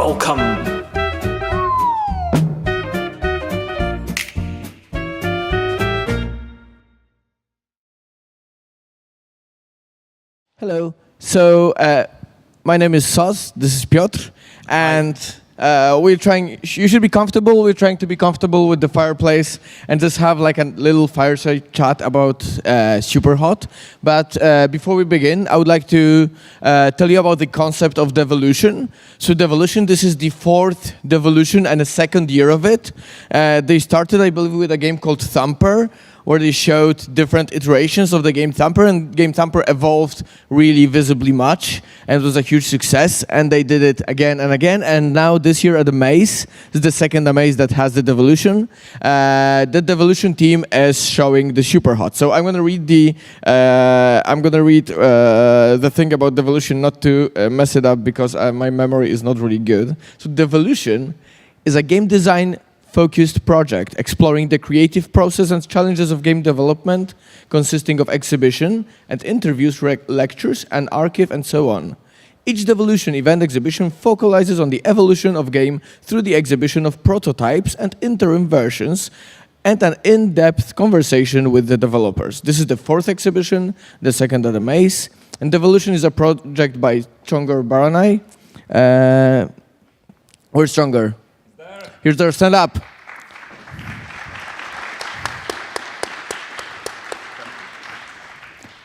welcome. Hello. So my name is Sos. This is Piotr, and we're trying. You should be comfortable. We're trying to be comfortable with the fireplace and just have like a little fireside chat about SUPERHOT. But before we begin, I would like to tell you about the concept of devolution. So devolution, this is the fourth devolution and the second year of it. They started, I believe, with a game called Thumper, where they showed different iterations of the game Thumper, and game Thumper evolved really visibly much, and it was a huge success, and they did it again and again, and now this year at the Maze, this is the second Maze that has the Devolution. The Devolution team is showing the SUPERHOT. So I'm gonna read the thing about Devolution, not to mess it up, because my memory is not really good. So Devolution is a game design focused project exploring the creative process and challenges of game development, consisting of exhibition and interviews, lectures, and archive, and so on. Each Devolution event exhibition focalizes on the evolution of game through the exhibition of prototypes and interim versions and an in-depth conversation with the developers. This is the fourth exhibition, the second at the Maze, and Devolution is a project by Chongar Baranai. Where's Chongar? Here's their stand up.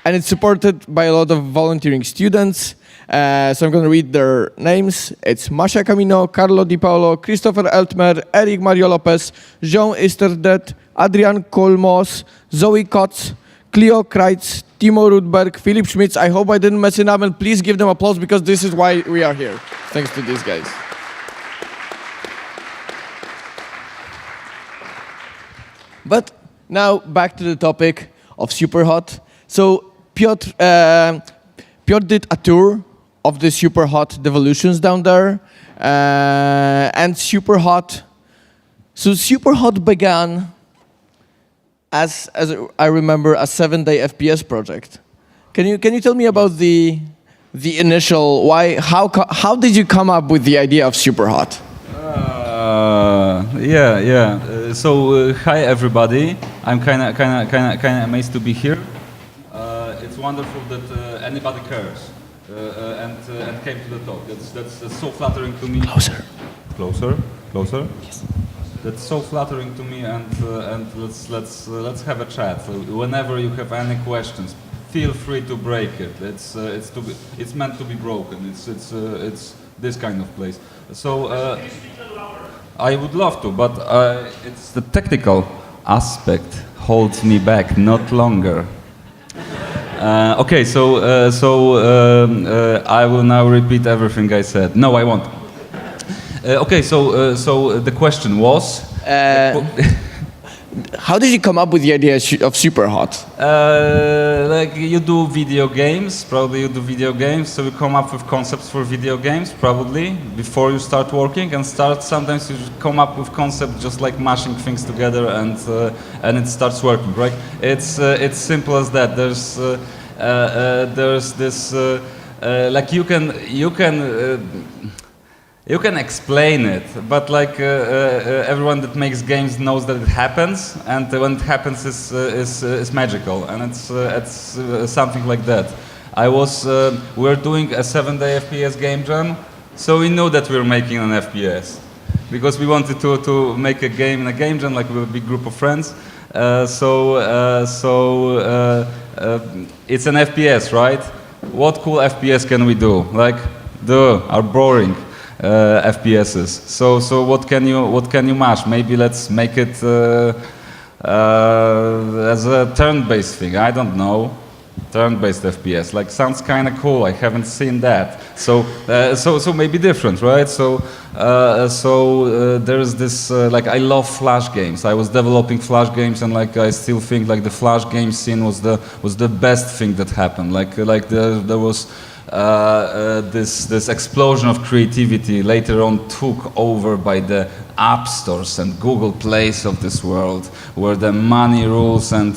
And it's supported by a lot of volunteering students. So I'm going to read their names. It's Masha Camino, Carlo Di Paolo, Christopher Eltmer, Eric Mario Lopez, Jean Isterdet, Adrian Kolmos, Zoe Kotz, Cleo Kreitz, Timo Rudberg, Philip Schmitz. I hope I didn't mess it up, and please give them applause, because this is why we are here. Thanks to these guys. But now back to the topic of SUPERHOT. So Piotr did a tour of the SUPERHOT Devolutions down there, and SUPERHOT. So SUPERHOT began as I remember, a 7-day FPS project. Can you tell me about the initial why? How did you come up with the idea of SUPERHOT? So hi everybody. I'm kind of amazed to be here. It's wonderful that anybody cares and came to the talk. That's so flattering to me. Closer. Yes. That's so flattering to me, and let's have a chat. So whenever you have any questions, feel free to break it. It's meant to be broken. It's this kind of place. So. I would love to, but it's the technical aspect holds me back, not longer. Okay, so I will now repeat everything I said. No, I won't. Okay, so the question was. How did you come up with the idea of SUPERHOT? Like you do video games, probably you do video games, so you come up with concepts for video games, probably, before you start working, and sometimes you come up with concepts just like mashing things together, and it starts working, right? It's simple as that. There's this, like you can explain it, but like everyone that makes games knows that it happens, and when it happens is magical, and it's something like that. We're doing a 7-day FPS game jam, so we know that we're making an FPS, because we wanted to make a game in a game jam, like with a big group of friends. It's an FPS, right? What cool FPS can we do? Like, our boring FPSs. So what can you mash? Maybe let's make it as a turn-based thing. I don't know. Turn-based FPS. Like, sounds kind of cool. I haven't seen that. So maybe different, right? So there's this like, I love Flash games. I was developing Flash games, and like I still think like the Flash game scene was the best thing that happened. Like there was. This explosion of creativity later on took over by the app stores and Google Plays of this world, where the money rules and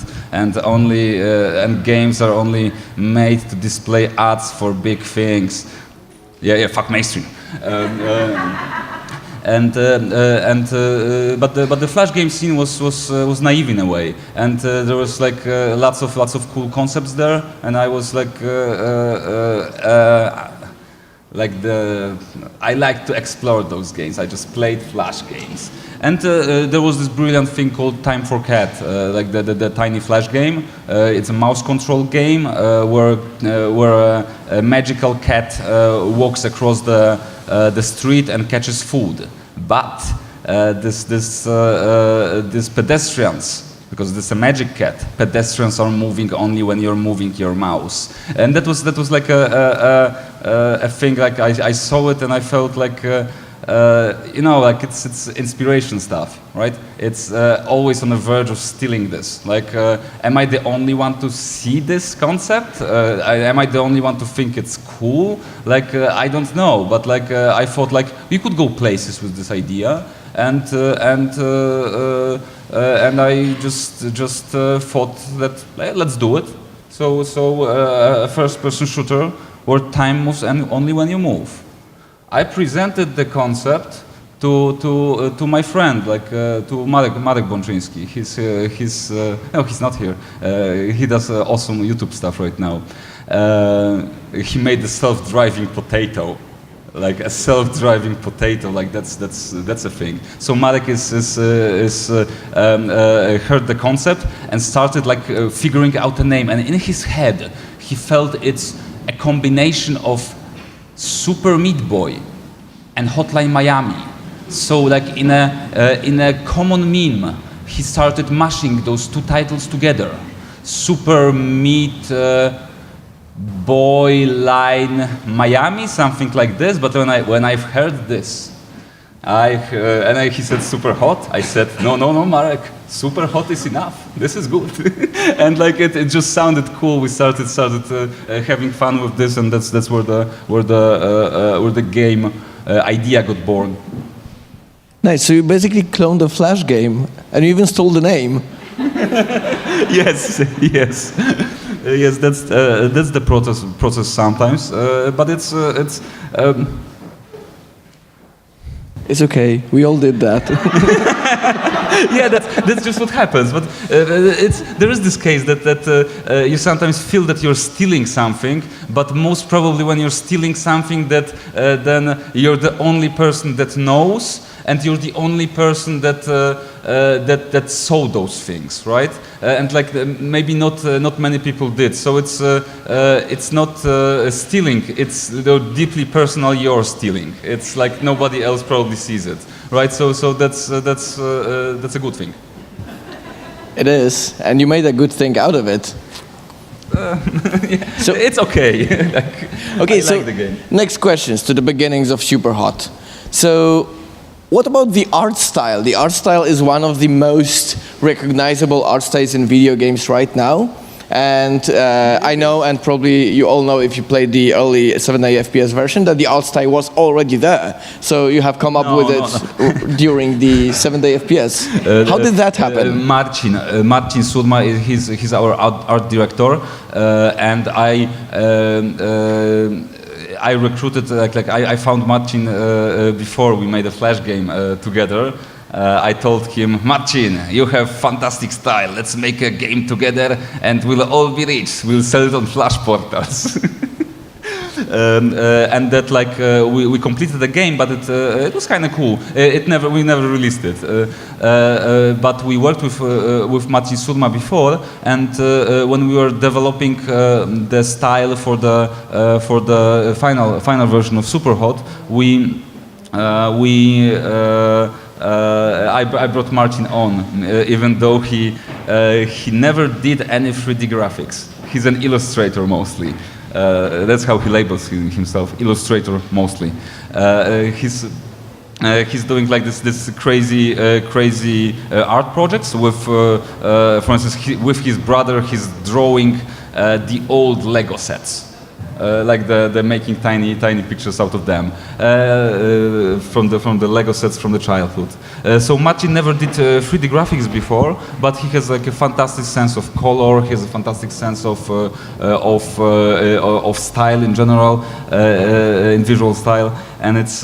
games are only made to display ads for big things. Yeah, fuck mainstream. But the Flash game scene was naive in a way, and there was like lots of cool concepts there, and I was I like to explore those games. I just played Flash games, and there was this brilliant thing called Time for Cat, like the tiny Flash game. It's a mouse control game where a magical cat walks across the street and catches food. But these pedestrians, because it's a magic cat, pedestrians are moving only when you're moving your mouse, and that was like a thing. Like I saw it and I felt like like it's inspiration stuff, right? It's always on the verge of stealing this. Like, am I the only one to see this concept? Am I the only one to think it's cool? Like, I don't know, but like I thought like we could go places with this idea, and I just thought that let's do it. So a first-person shooter where time moves only when you move. I presented the concept to my friend, like to Marek Bączyński. He's not here. He does awesome YouTube stuff right now. He made the self-driving potato, like a self-driving potato. Like that's a thing. So Marek heard the concept and started like figuring out a name. And in his head, he felt it's a combination of Super Meat Boy and Hotline Miami. So like in a common meme, he started mashing those two titles together. Super Meat Boy Line Miami, something like this. But when I've heard this, he said SUPERHOT. I said no, Marek, SUPERHOT is enough. This is good. And like it just sounded cool. We started having fun with this, and that's where the game idea got born. Nice. So you basically cloned the Flash game, and you even stole the name. Yes. Yes, that's the process sometimes, but it's okay. We all did that. Yeah, that's just what happens. But there is this case that you sometimes feel that you're stealing something, but most probably when you're stealing something that then you're the only person that knows, and you're the only person that saw those things, right? And like maybe not many people did. So it's not stealing. It's deeply personal. You're stealing. It's like nobody else probably sees it, right? So that's a good thing. It is, and you made a good thing out of it. Yeah, so it's okay. Okay, I like the game. Next questions to the beginnings of SUPERHOT. So, what about the art style? The art style is one of the most recognizable art styles in video games right now. And I know, and probably you all know if you played the early 7A FPS version, that the art style was already there. So you have come up with it during the 7A FPS. How did that happen? Marcin Sulma, he's our art director, and I recruited, I found Marcin before we made a Flash game together. I told him, Marcin, you have fantastic style. Let's make a game together and we'll all be rich. We'll sell it on Flash portals. And that we completed the game, but it was kind of cool. We never released it. But we worked with Marcin Sulma before, and when we were developing the style for the final version of SUPERHOT, I brought Marcin on, even though he never did any 3D graphics. He's an illustrator mostly. That's how he labels himself, illustrator mostly. He's doing like this crazy art projects with, for instance, with his brother, he's drawing the old Lego sets. like the making tiny pictures out of them from the Lego sets from the childhood. So Marcin never did 3D graphics before, but he has like a fantastic sense of color. He has a fantastic sense of style in general, in visual style, and it's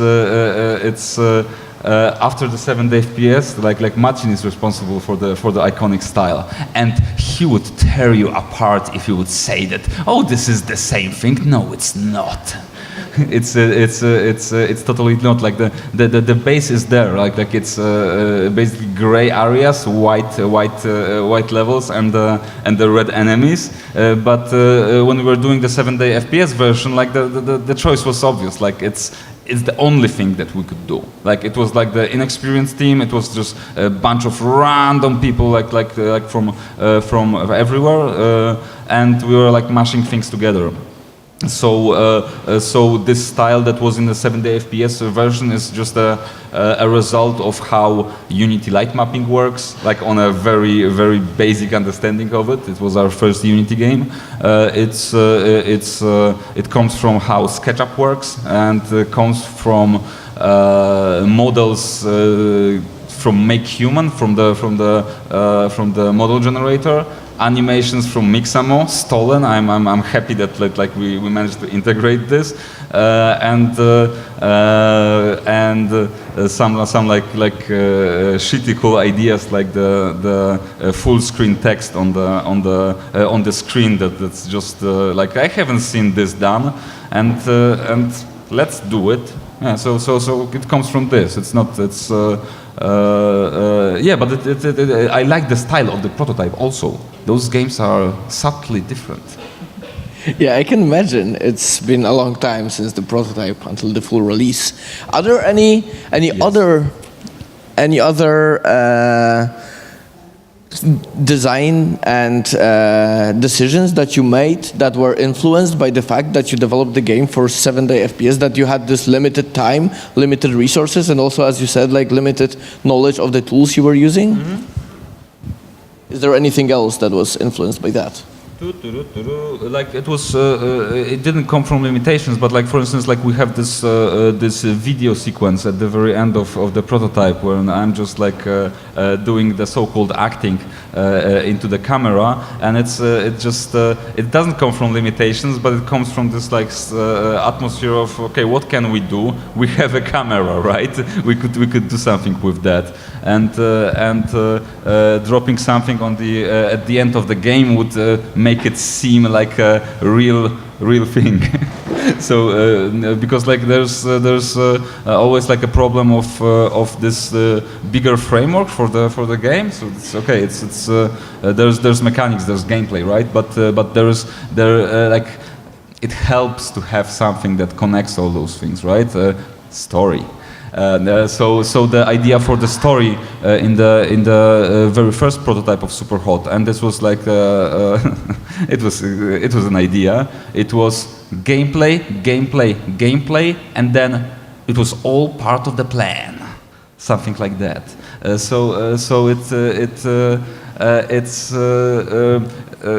after the 7-day FPS, like Marcin is responsible for the iconic style, and he would tear you apart if you would say that, oh, this is the same thing. No, it's not. It's totally not. Like the base is there. Like it's basically gray areas, white levels, and the red enemies. But when we were doing the 7-day FPS version, like the choice was obvious. Like it's the only thing that we could do. Like it was like the inexperienced team. It was just a bunch of random people, like from everywhere, and we were like mashing things together. So this style that was in the 7-day FPS version is just a result of how Unity light mapping works, like on a very basic understanding of it. It was our first Unity game. It comes from how SketchUp works, and comes from models from Make Human, from the model generator. Animations from Mixamo, stolen. I'm happy that like we managed to integrate this, and some like shitty cool ideas like the full screen text on the screen that's just like I haven't seen this done, and let's do it. Yeah, so it comes from this. It's not. It's yeah, but I like the style of the prototype also. Those games are subtly different. Yeah, I can imagine. It's been a long time since the prototype until the full release. Are there any other design and decisions that you made that were influenced by the fact that you developed the game for 7-day FPS, that you had this limited time, limited resources, and also, as you said, like limited knowledge of the tools you were using? Mm-hmm. Is there anything else that was influenced by that? Like it was, it didn't come from limitations, but like for instance, like we have this video sequence at the very end of the prototype where I'm just like doing the so-called acting into the camera, and it doesn't come from limitations, but it comes from this like atmosphere of, okay, what can we do? We have a camera, right? We could do something with that, and dropping something on the at the end of the game would make it seem like a real thing. So because like there's always like a problem of this bigger framework for the game. So it's okay. It's there's mechanics, there's gameplay, right? But like it helps to have something that connects all those things, right? Story. So the idea for the story in the very first prototype of SUPERHOT, and this was like it was an idea. It was gameplay, and then it was all part of the plan, something like that. So it's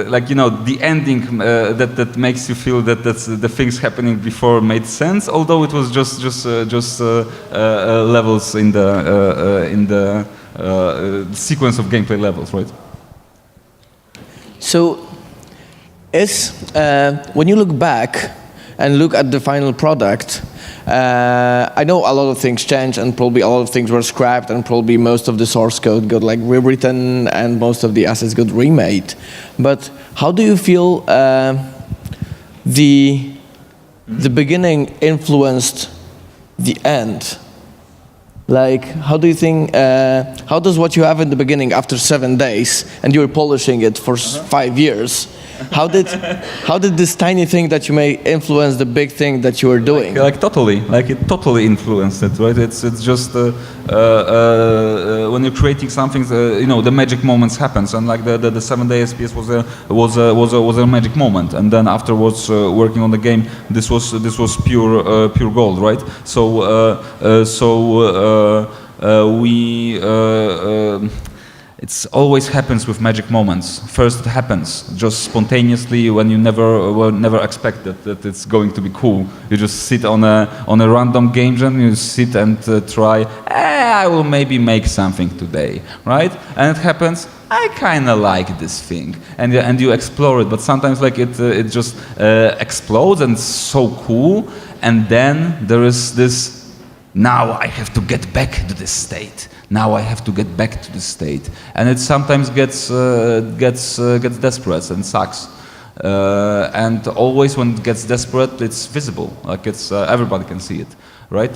like, you know, the ending that makes you feel that the things happening before made sense, although it was just levels in the sequence of gameplay levels, right? So, when you look back and look at the final product, I know a lot of things changed, and probably a lot of things were scrapped, and probably most of the source code got like rewritten, and most of the assets got remade. But how do you feel the beginning influenced the end? Like, how do you think? How does what you have in the beginning after 7 days, and you were polishing it for 5 years? How did this tiny thing that you made influence the big thing that you were doing? Like totally, like it totally influenced it, right? It's just when you're creating something, you know, the magic moments happens, and like the 7-day SPS was a magic moment, and then afterwards working on the game, this was pure gold, right? So we. It's always happens with magic moments. First it happens just spontaneously when you never expect that it's going to be cool. You just sit on a random game jam, you sit and try, I will maybe make something today, right? And it happens, I kind of like this thing, and you explore it, but sometimes like it just explodes and it's so cool, and then there is this, now I have to get back to this state. Now I have to get back to this state, and it sometimes gets desperate and sucks. And always when it gets desperate, it's visible. Like it's everybody can see it, right?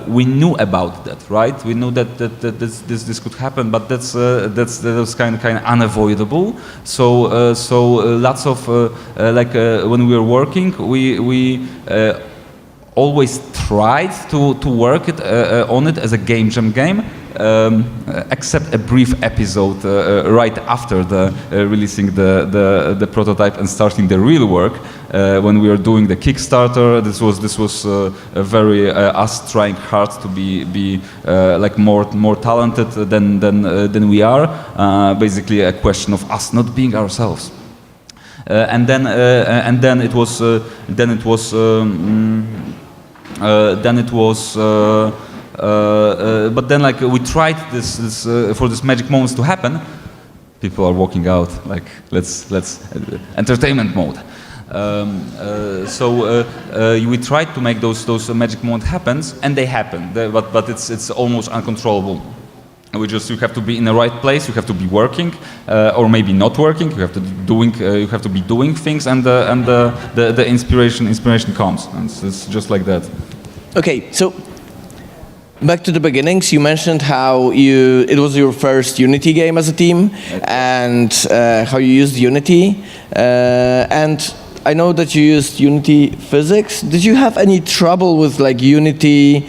We knew about that, right? We knew that this could happen, but that was kind of unavoidable. So lots of when we were working, we always tried to work on it as a game jam game, except a brief episode right after releasing the prototype and starting the real work. When we were doing the Kickstarter, this was a very us trying hard to be like more talented than we are. Basically, a question of us not being ourselves. Then it was but then like we tried this for this magic moments to happen. People are walking out like let's entertainment mode. We tried to make those magic moments happen, and they happen. But it's almost uncontrollable. You have to be in the right place. You have to be working, or maybe not working. You have to be doing things, and the inspiration comes. And it's just like that. Okay, so back to the beginnings. You mentioned how it was your first Unity game as a team, and how you used Unity. And I know that you used Unity physics. Did you have any trouble with like Unity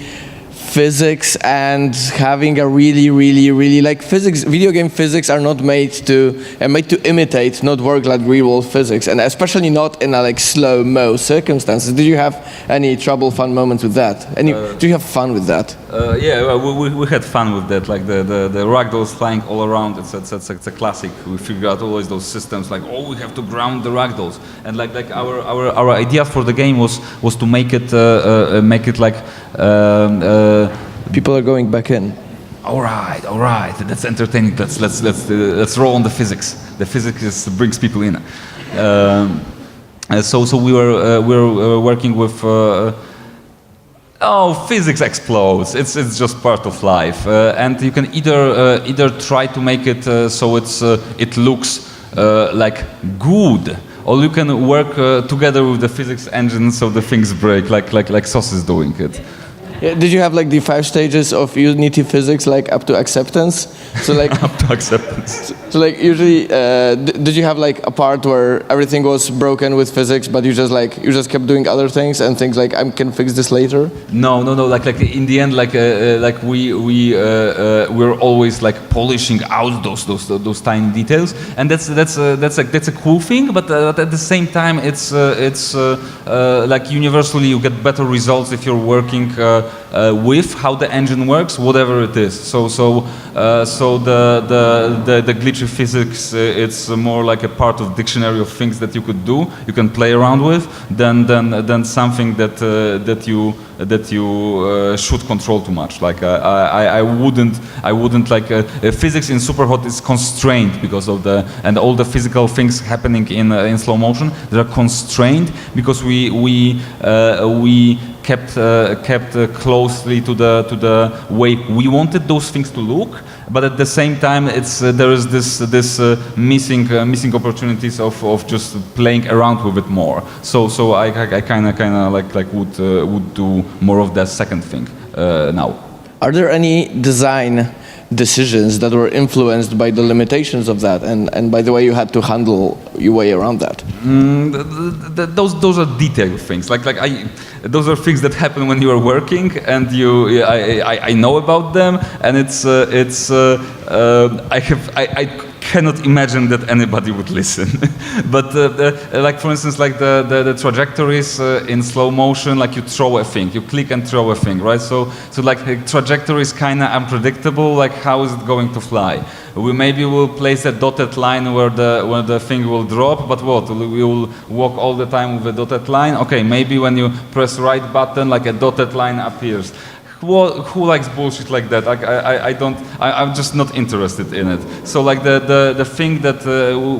physics and having a really like physics? Video game physics are not made to imitate, not work like real world physics, and especially not in a like slow-mo circumstances. Did you have any trouble, fun moments with that? Do you have fun with that? Yeah, we had fun with that. Like the ragdolls flying all around. It's a classic. We figured out always those systems. Like, we have to ground the ragdolls. And like our idea for the game was to make it like. People are going back in. All right, that's entertaining. Let's roll on the physics. The physics brings people in. So we were working with. Physics explodes. It's just part of life, and you can either try to make it so it looks like good, or you can work together with the physics engine so the things break, like Sos is doing it. Yeah, did you have like the 5 stages of Unity physics, like up to acceptance? So like up to acceptance. So like usually, did you have like a part where everything was broken with physics, but you just kept doing other things and things like I can fix this later? No. Like in the end, we're always like polishing out those tiny details, and that's a cool thing. But at the same time, it's like universally you get better results if you're working with how the engine works, whatever it is. So the glitchy physics, it's more like a part of dictionary of things that you could do, you can play around with, than something that you should control too much. Like I wouldn't like physics in SUPERHOT is constrained because of all the physical things happening in slow motion. They are constrained because we kept closely to the way we wanted those things to look, but at the same time, there is this missing opportunities of just playing around with it more. So I kind of like would do more of that second thing now. Are there any design decisions that were influenced by the limitations of that, and by the way you had to handle your way around that? Those are detailed things. Those are things that happen when you are working, and I know about them, and I cannot imagine that anybody would listen. But like for instance, like the trajectories in slow motion, like you throw a thing, you click and throw a thing, right? So like the trajectory is kind of unpredictable. Like how is it going to fly? We maybe will place a dotted line where the thing will drop, but what? We will walk all the time with a dotted line. Okay, maybe when you press right button, like a dotted line appears. Who likes bullshit like that? I'm just not interested in it. So like the thing that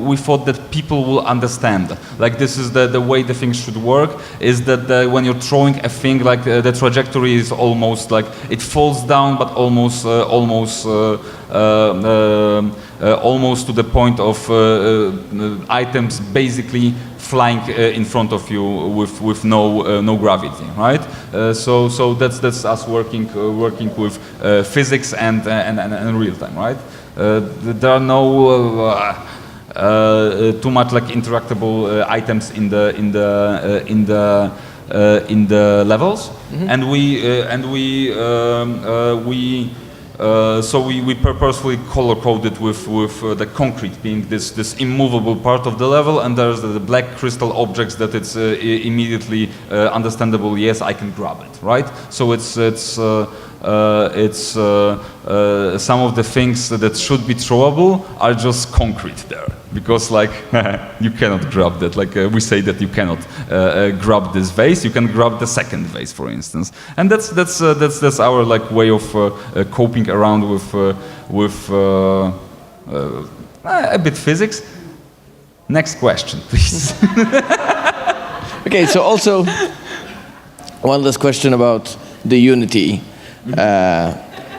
we thought that people will understand, like this is the way the thing should work, is that when you're throwing a thing, like the trajectory is almost like it falls down, but almost to the point of items basically flying in front of you with no gravity, right? So that's us working with physics and real time, right? There are no too much like interactable items in the levels, and we purposefully color coded with the concrete being this immovable part of the level, and there's the black crystal objects that it's immediately understandable. Yes, I can grab it, right? So it's some of the things that should be throwable are just concrete there, because like you cannot grab that. Like we say that you cannot grab this vase. You can grab the second vase, for instance, and that's our like way of coping around with a bit physics. Next question, please. Okay, so also one last question about the Unity.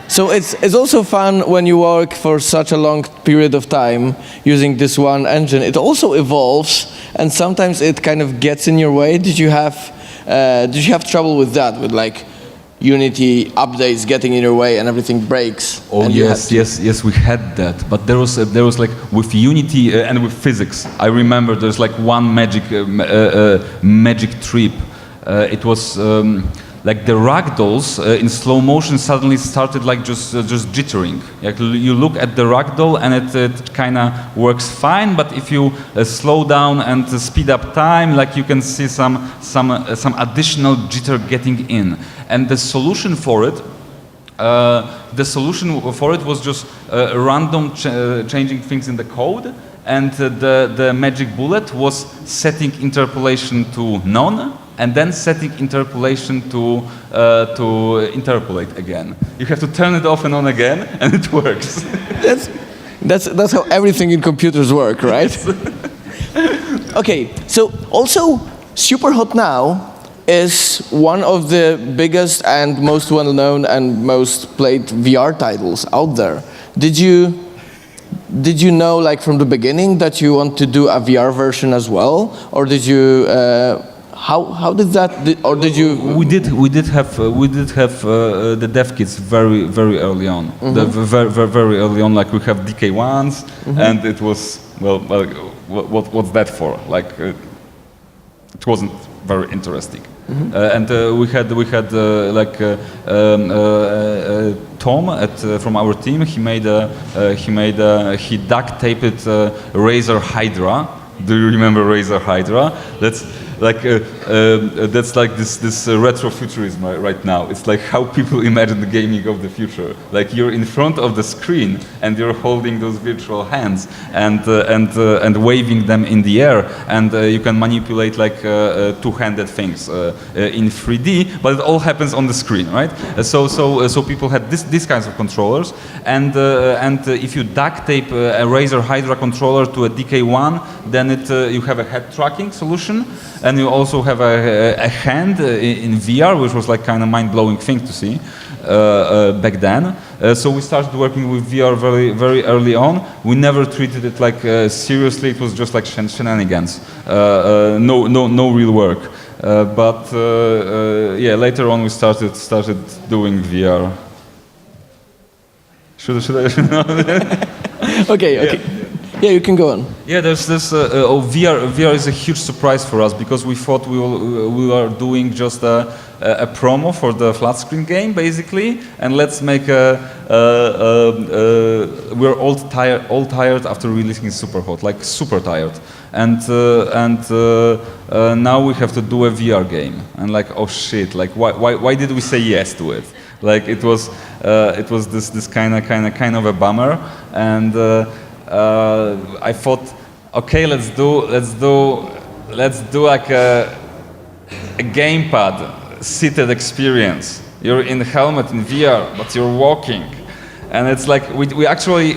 So it's also fun when you work for such a long period of time using this one engine. It also evolves, and sometimes it kind of gets in your way. Did you have trouble with that? With like Unity updates getting in your way and everything breaks? Oh yes, we had that. But there was like with Unity and with physics. I remember there's like one magic trip. It was. Like the ragdolls in slow motion suddenly started like just jittering. Like you look at the ragdoll and it kind of works fine, but if you slow down and speed up time, like you can see some additional jitter getting in. And the solution for it was just random changing things in the code, and the magic bullet was setting interpolation to none, and then setting interpolation to interpolate again. You have to turn it off and on again, and it works. That's how everything in computers work, right? Okay, so also SUPERHOT now is one of the biggest and most well-known and most played VR titles out there. Did you know, like from the beginning, that you want to do a VR version as well, or did you? How did that? Or did you? We did have the dev kits very early on. Very early on, like we have DK1s, and it was what's that for? Like it wasn't very interesting. And we had Tom from our team. He duct taped Razor Hydra. Do you remember Razor Hydra? That's like this retrofuturism right now. It's like how people imagine the gaming of the future. Like you're in front of the screen and you're holding those virtual hands and waving them in the air, and you can manipulate like two-handed things in 3D, but it all happens on the screen, right? So people had these kinds of controllers, and if you duct tape a Razor Hydra controller to a DK1, then you have a head tracking solution. And you also have a hand in VR, which was like kind of mind-blowing thing to see back then. So we started working with VR very early on. We never treated it like seriously. It was just like shenanigans. No real work. But yeah, later on we started doing VR. Should I? Okay. Yeah, you can go on. Yeah, there's this VR is a huge surprise for us because we thought we were doing just a promo for the flat screen game basically, and let's make we're all tired after releasing SUPERHOT, like super tired, and now we have to do a VR game, and like, oh shit, like why did we say yes to it? Like it was this kind of a bummer, and I thought, okay, let's do like a gamepad seated experience. You're in the helmet in VR, but you're walking, and it's like we actually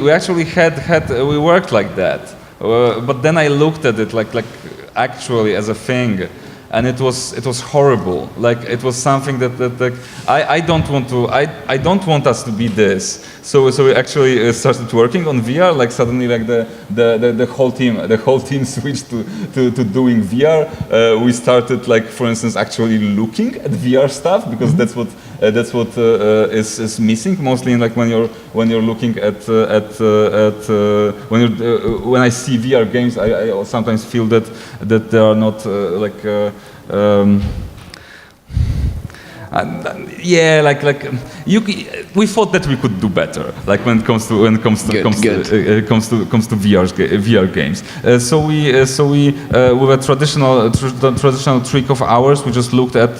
worked like that. But then I looked at it like actually as a thing, and it was horrible. Like it was something that I don't want us to be this. So we actually started working on VR. Like suddenly, like the whole team switched to doing VR. We started, like, for instance, actually looking at VR stuff because that's what is missing mostly in, like, when you're looking at when I see VR games, I sometimes feel that they are not yeah, we thought that we could do better, like when it comes to VR games. So we with a traditional trick of ours, we just looked at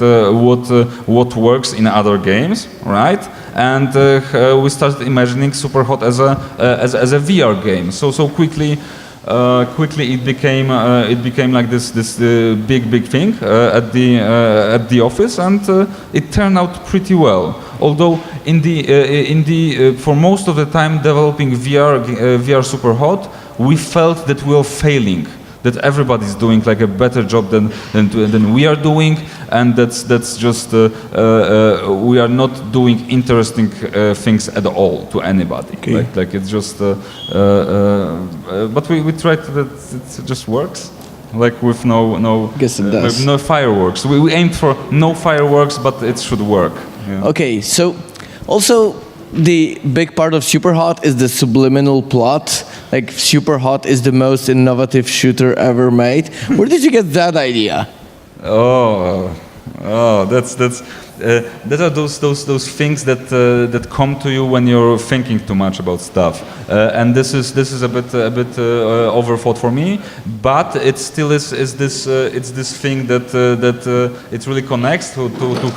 what works in other games, right? And we started imagining SUPERHOT as a VR game. So quickly it became like this big thing at the office, and it turned out pretty well. Although for most of the time developing VR SUPERHOT, we felt that we were failing, that everybody's doing like a better job than we are doing, and that's just we are not doing interesting things at all to anybody. Okay. Like it's just but we tried that it just works, like with no guess it does. With no fireworks. We aimed for no fireworks, but it should work. Yeah. Okay, so also the big part of SUPERHOT is the subliminal plot. Like SUPERHOT is the most innovative shooter ever made. Where did you get that idea? That are those things that come to you when you're thinking too much about stuff. And this is a bit overthought for me, but it still is this thing that it really connects to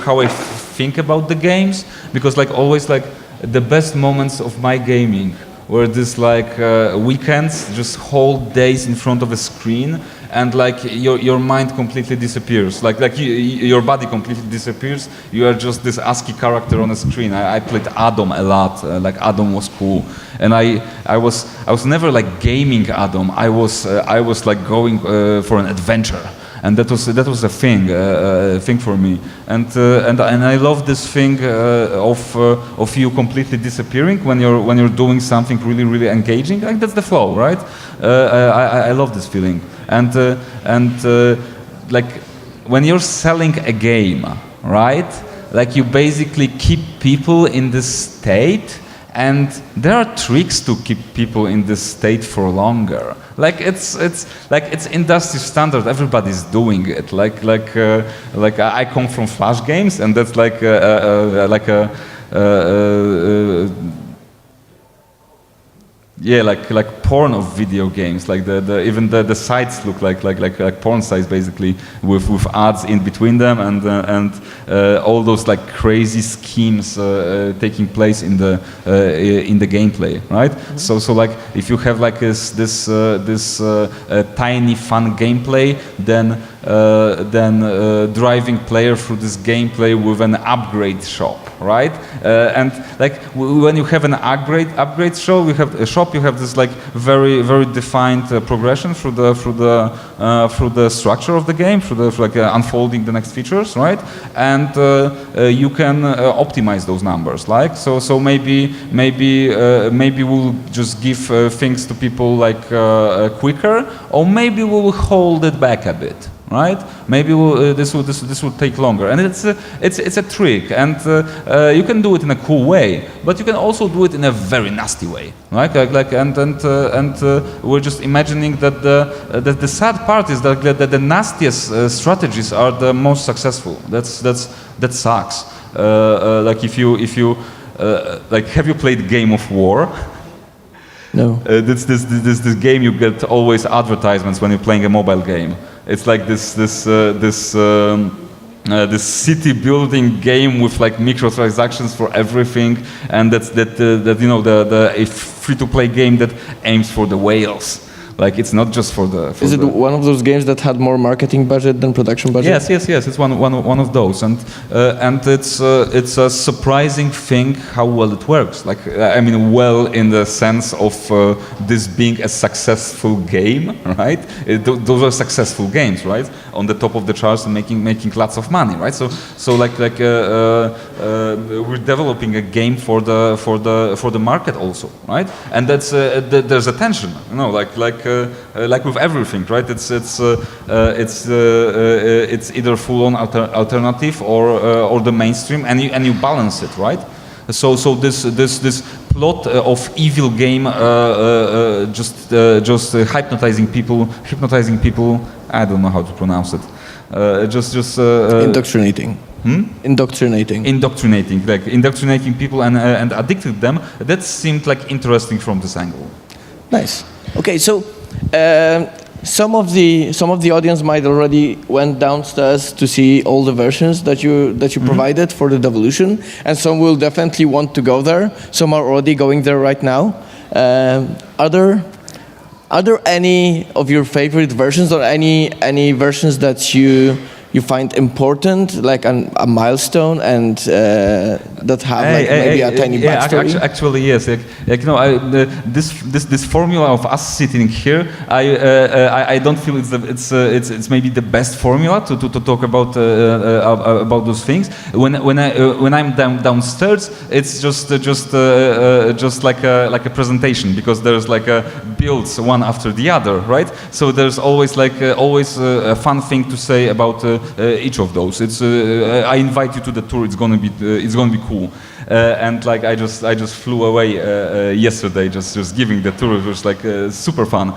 how I think about the games, because like always, like the best moments of my gaming were this like weekends, just whole days in front of a screen, and like your mind completely disappears, like your body completely disappears. You are just this ASCII character on a screen. I played Adam a lot, like Adam was cool, and I was never like gaming Adam. I was like going for an adventure. And that was a thing for me, and I love this thing of you completely disappearing when you're doing something really engaging. Like that's the flow, right? I love this feeling, and like when you're selling a game, right? Like you basically keep people in this state. And there are tricks to keep people in this state for longer. Like it's industry standard. Everybody's doing it. Like I come from Flash games, and that's like porn of video games. Like even the sites look like porn sites basically, with ads in between them, and all those like crazy schemes taking place in the gameplay, right? Mm-hmm. So like if you have like this tiny fun gameplay, then driving player through this gameplay with an upgrade shop, right? And like when you have an upgrade shop, you have this like very defined progression through the structure of the game, through unfolding the next features, right? And you can optimize those numbers, like so maybe we'll just give things to people like quicker, or maybe we'll hold it back a bit. right? Maybe this will take longer, and it's a trick, and you can do it in a cool way, but you can also do it in a very nasty way, right? We're just imagining that the sad part is that the nastiest strategies are the most successful. That sucks. Like if you like, have you played Game of War? No. This game, you get always advertisements when you're playing a mobile game. It's like this city building game with like microtransactions for everything, and that you know, a free-to-play game that aims for the whales. Like, it's not just for the. Is it one of those games that had more marketing budget than production budget? Yes. It's one of those, and it's a surprising thing how well it works. Like, I mean, well in the sense of this being a successful game, right? Those are successful games, right? On the top of the charts and making lots of money, right? So we're developing a game for the market also, right? And that's there's a tension, you know, like with everything, right? It's either full-on alternative or the mainstream, and you balance it, right? So this plot of evil game just hypnotizing people. I don't know how to pronounce it. Indoctrinating. Indoctrinating, like indoctrinating people and addicting them. That seemed like interesting from this angle. Nice. Okay, so some of the audience might already went downstairs to see all the versions that you provided for the Devolution, and some will definitely want to go there. Some are already going there right now. Are there any of your favorite versions, or any versions that you find important, like a milestone, and that have maybe a tiny backstory? Actually, yes. Like, you know, this formula of us sitting here, I don't feel it's maybe the best formula to talk about those things. When I'm downstairs, it's just like a presentation, because there's like builds one after the other, right? So there's always a fun thing to say about each of those. It's I invite you to the tour. It's gonna be cool. And like I just flew away yesterday, just giving the tour. It was like super fun.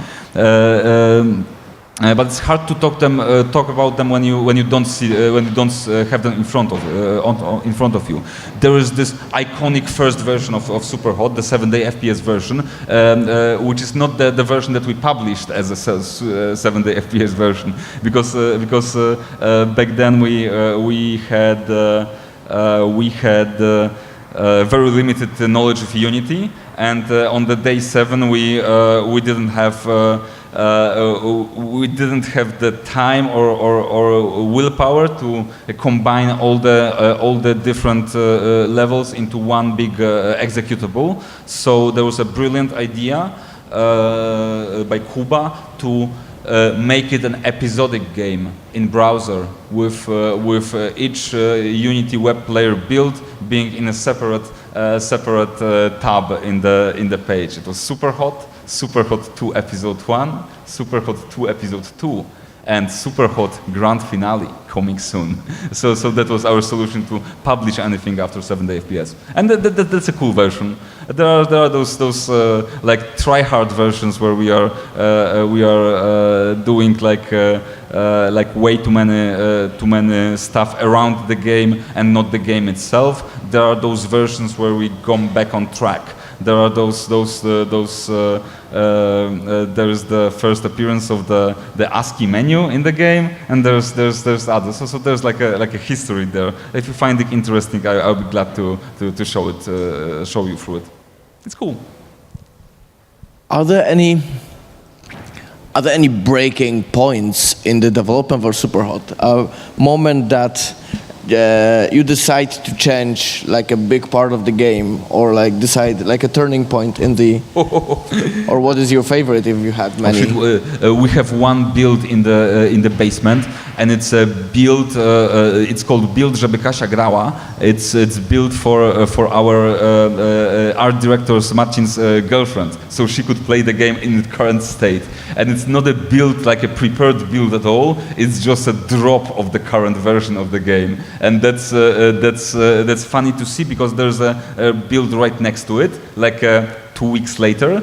But it's hard to talk about them when you don't have them in front of you. There is this iconic first version of SUPERHOT, the 7-day FPS version, which is not the version that we published as a 7-day FPS version, because back then we had very limited knowledge of Unity, and on the day 7 we didn't have the time or willpower to combine all the different levels into one big executable. So there was a brilliant idea by Kuba to make it an episodic game in browser with each Unity web player build being in a separate tab in the page. It was SUPERHOT, SUPERHOT 2 Episode 1, SUPERHOT 2 Episode 2, and SUPERHOT Grand Finale coming soon. So that was our solution to publish anything after 7-day FPS, and that's a cool version. There are those like try-hard versions where we are doing like way too many stuff around the game and not the game itself. There are those versions where we go back on track. There are there is the first appearance of the ASCII menu in the game, and there's others. So there's like a history there. If you find it interesting, I'll be glad to show you through it. It's cool. Are there any breaking points in the development of SUPERHOT? A moment that you decide to change like a big part of the game, or like decide like a turning point in the, or what is your favorite if you had many? We have one build in the basement, and it's a build. It's called build, żeby Kasia grała. It's built for our art director's Marcin's girlfriend, so she could play the game in the current state. And it's not a build like a prepared build at all. It's just a drop of the current version of the game, and that's funny to see because there's a build right next to it, like 2 weeks later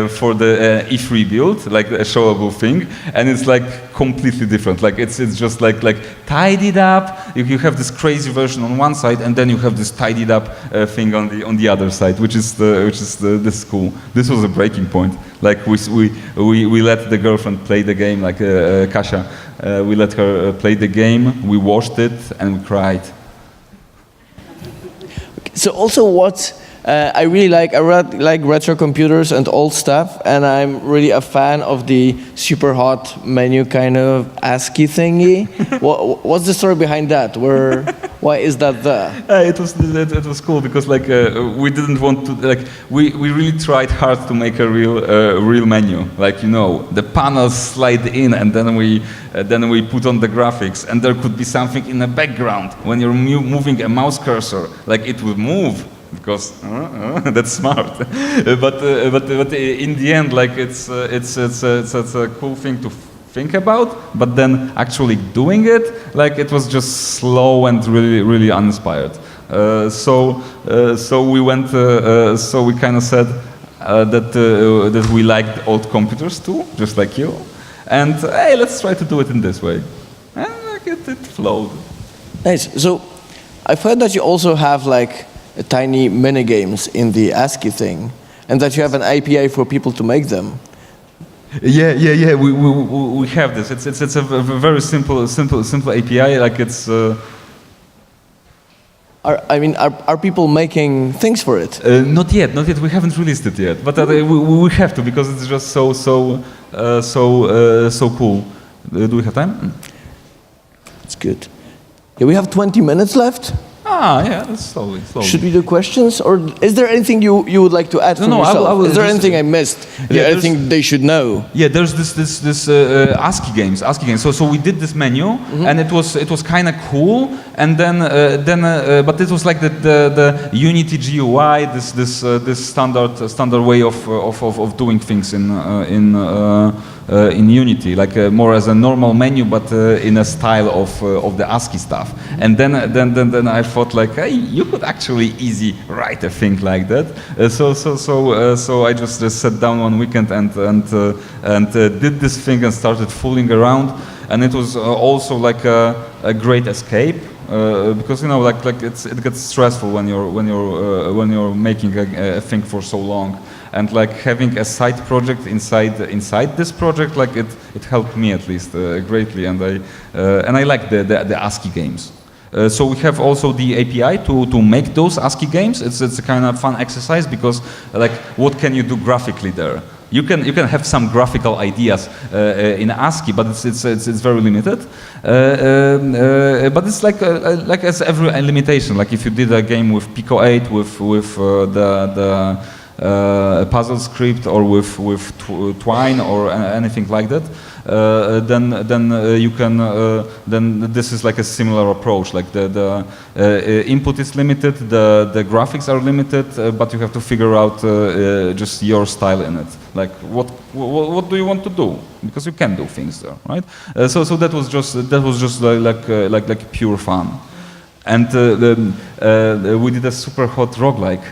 for the E3 build, like a showable thing, and it's like completely different. Like it's just like tidied up. You have this crazy version on one side, and then you have this tidied up thing on the other side, which is this is cool. This was a breaking point. Like we let the girlfriend play the game, like Kasia. We let her play the game. We watched it and we cried. So also what I really like retro computers and old stuff, and I'm really a fan of the SUPERHOT menu kind of ASCII thingy. What's the story behind that? Why is that there? It was cool because like we didn't want to we really tried hard to make a real menu. Like, you know, the panels slide in, and then we put on the graphics, and there could be something in the background when you're moving a mouse cursor, like it would move. Because that's smart, but in the end, like it's a cool thing to think about. But then actually doing it, like it was just slow and really uninspired. So we went. So we kind of said that we liked old computers too, just like you, and hey, let's try to do it in this way, and like it flowed. Nice. So I've heard that you also have like tiny mini games in the ASCII thing, and that you have an API for people to make them. Yeah. We have this. It's a very simple API. Like it's. Are people making things for it? Not yet. We haven't released it yet, but we have to because it's just so cool. Do we have time? It's good. Yeah, we have 20 minutes left. Yeah, that's slowly. Should we do questions, or is there anything you would like to add from yourself? Is there anything I missed? Is there anything they should know? Yeah, there's this ASCII games. So we did this menu, and it was kind of cool. And then but it was like the Unity GUI, this standard way of doing things in Unity, like more as a normal menu, but in a style of the ASCII stuff. And then I thought like, hey, you could actually easy write a thing like that. So I just sat down one weekend and did this thing and started fooling around. And it was also like a great escape. Because, you know, like it gets stressful when you're making a thing for so long, and like having a side project inside this project, like it helped me at least greatly, and I like the ASCII games. So we have also the API to make those ASCII games. It's a kind of fun exercise because like what can you do graphically there? You can have some graphical ideas in ASCII, but it's very limited. But it's like as every limitation. Like if you did a game with Pico 8 with the puzzle script, or with Twine or anything like that, then you can then this is like a similar approach. Like the input is limited, the graphics are limited, but you have to figure out just your style in it. Like what do you want to do? Because you can do things there, right? So that was just like pure fun, and we did a SUPERHOT roguelike.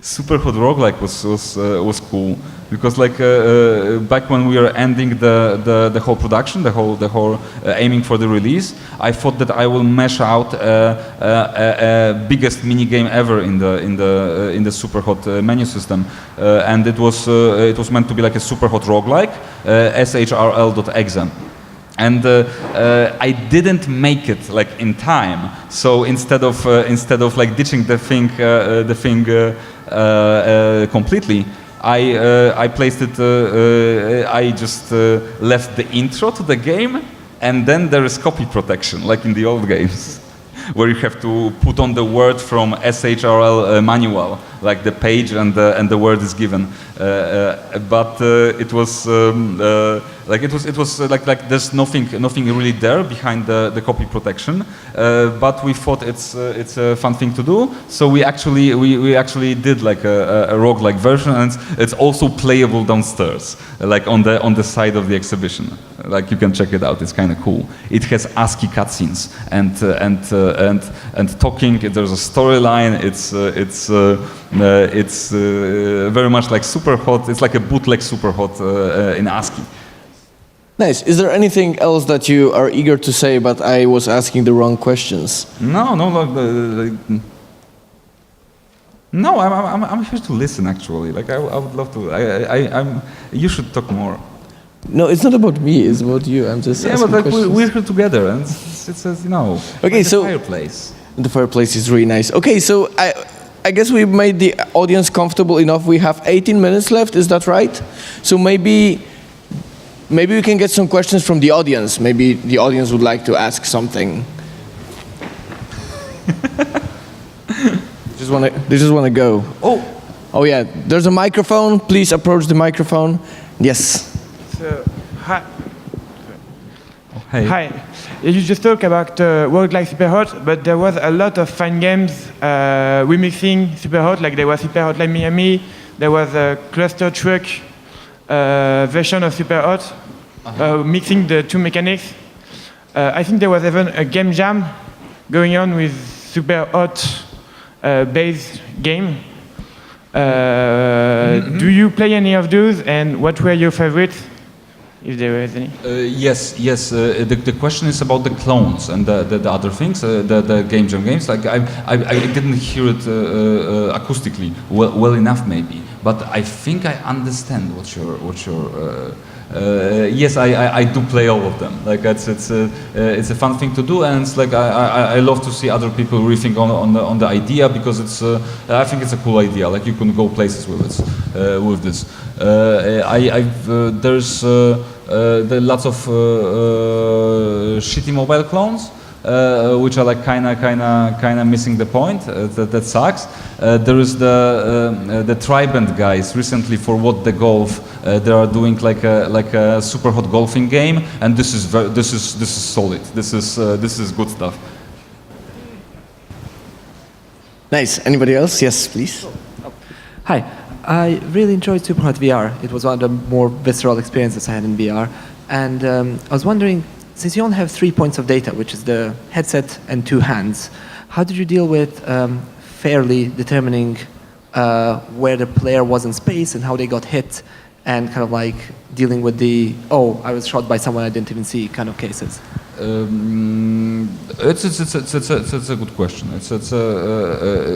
SUPERHOT roguelike was cool because like back when we were ending the whole production, the whole aiming for the release, I thought that I will mash out a biggest mini game ever in the SUPERHOT menu system, and it was meant to be like a SUPERHOT roguelike, shrl.exe. And I didn't make it like in time. So instead of like ditching the thing completely, I placed it. I just left the intro to the game And then there is copy protection, like in the old games, where you have to put on the word from SHRL manual, like the page and the word is given. But it was like there's nothing really there behind the copy protection. But we thought it's a fun thing to do, so we actually did like a roguelike version, and it's also playable downstairs, like on the side of the exhibition. Like you can check it out. It's kind of cool. It has ASCII cutscenes and talking. There's a storyline. It's very much like SUPERHOT. It's like a bootleg SUPERHOT in ASCII. Nice. Is there anything else that you are eager to say, but I was asking the wrong questions? No. No, I'm here to listen. Actually, like I would love to. You should talk more. No, it's not about me. It's about you. I'm just asking but like questions. we're here together, and it's you know. Okay, like so the fireplace. The fireplace is really nice. Okay, so I guess we made the audience comfortable enough. We have 18 minutes left. Is that right? So maybe we can get some questions from the audience. Maybe the audience would like to ask something. They just want to go. Oh yeah. There's a microphone. Please approach the microphone. Yes. So, hi. Hey. Hi. You just talked about roguelike SUPERHOT, but there was a lot of fun games remixing SUPERHOT. Like there was SUPERHOT like Miami. There was a cluster truck version of SUPERHOT, mixing the two mechanics. I think there was even a game jam going on with SUPERHOT based game. Do you play any of those, and what were your favorites, if there was any? Yes. The question is about the clones and the other things, the game jam games. Like I didn't hear it acoustically well enough, maybe. But I think I understand what your. Yes, I do play all of them. Like it's a fun thing to do, and it's like I love to see other people rethink on the idea, because I think it's a cool idea. Like you can go places with it with this. There's lots of shitty mobile clones. Which are like kind of missing the point. That sucks. There is the Triband guys recently for What the Golf. They are doing like a SUPERHOT golfing game, and this is solid. This is good stuff. Nice. Anybody else? Yes, please. Hi. I really enjoyed SUPERHOT VR. It was one of the more visceral experiences I had in VR, and I was wondering, since you only have 3 points of data, which is the headset and 2 hands, how did you deal with fairly determining where the player was in space and how they got hit, and kind of like dealing with the, I was shot by someone I didn't even see kind of cases? It's a good question.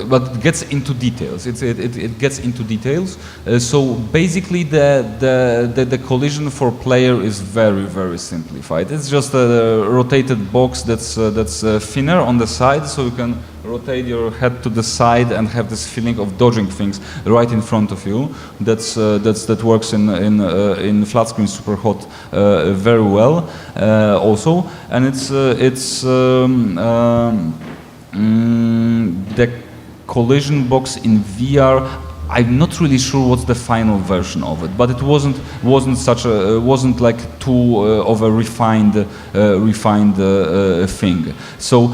But it gets into details. It gets into details. So basically, the collision for player is very simplified. It's just a rotated box that's thinner on the side, so you can rotate your head to the side and have this feeling of dodging things right in front of you. That works in flat screen SUPERHOT very well also, and the collision box in VR. I'm not really sure what's the final version of it, but it wasn't like too of a refined thing. So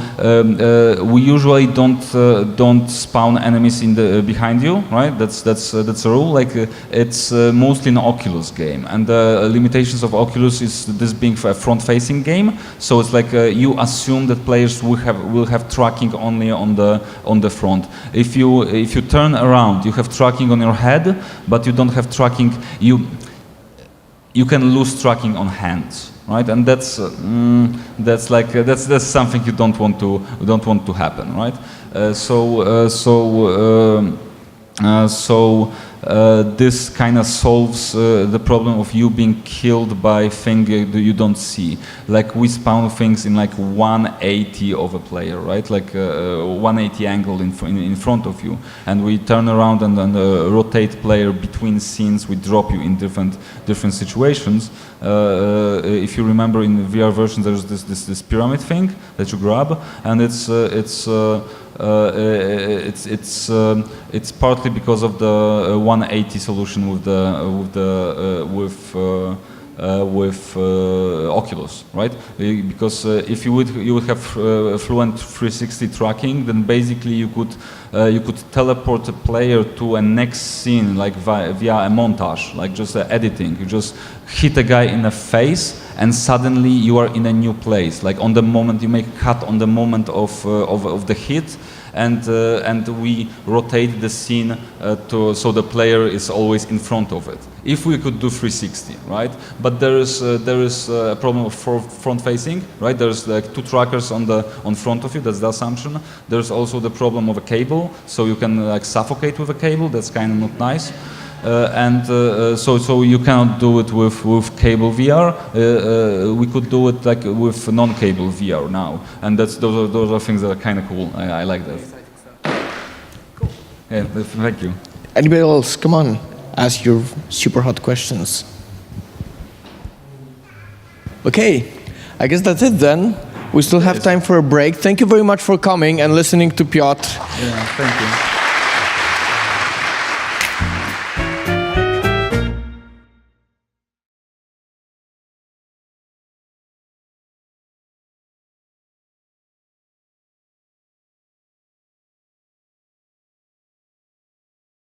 we usually don't spawn enemies behind you, right? That's a rule. Like it's mostly an Oculus game, and the limitations of Oculus is this being a front-facing game. So it's like you assume that players will have tracking only on the front. If you turn around, you have tracking on your head, but you don't have tracking. You can lose tracking on hands, right? And that's something you don't want to happen, right? this kind of solves the problem of you being killed by thing that you don't see. Like we spawn things in like 180 of a player, right? Like 180 angle in front of you, and we turn around and rotate player between scenes. We drop you in different situations. If you remember, in the VR version, there's this pyramid thing that you grab, and it's partly because of the 180 solution with Oculus, right? Because if you would have fluent 360 tracking, then basically you could teleport a player to a next scene like via a montage, like just editing. You just hit a guy in the face, and suddenly you are in a new place. Like on the moment you make a cut on the moment of the hit. And we rotate the scene so the player is always in front of it. If we could do 360, right? But there is a problem of front facing, right? There's like 2 trackers on front of you. That's the assumption. There's also the problem of a cable, so you can like suffocate with a cable. That's kind of not nice. So you cannot do it with cable VR. We could do it like with non-cable VR now, and those are things that are kind of cool. I like that. Cool. Yeah, thank you. Anybody else? Come on, ask your super hot questions. Okay, I guess that's it then. We still have time for a break. Thank you very much for coming and listening to Piotr. Yeah, thank you.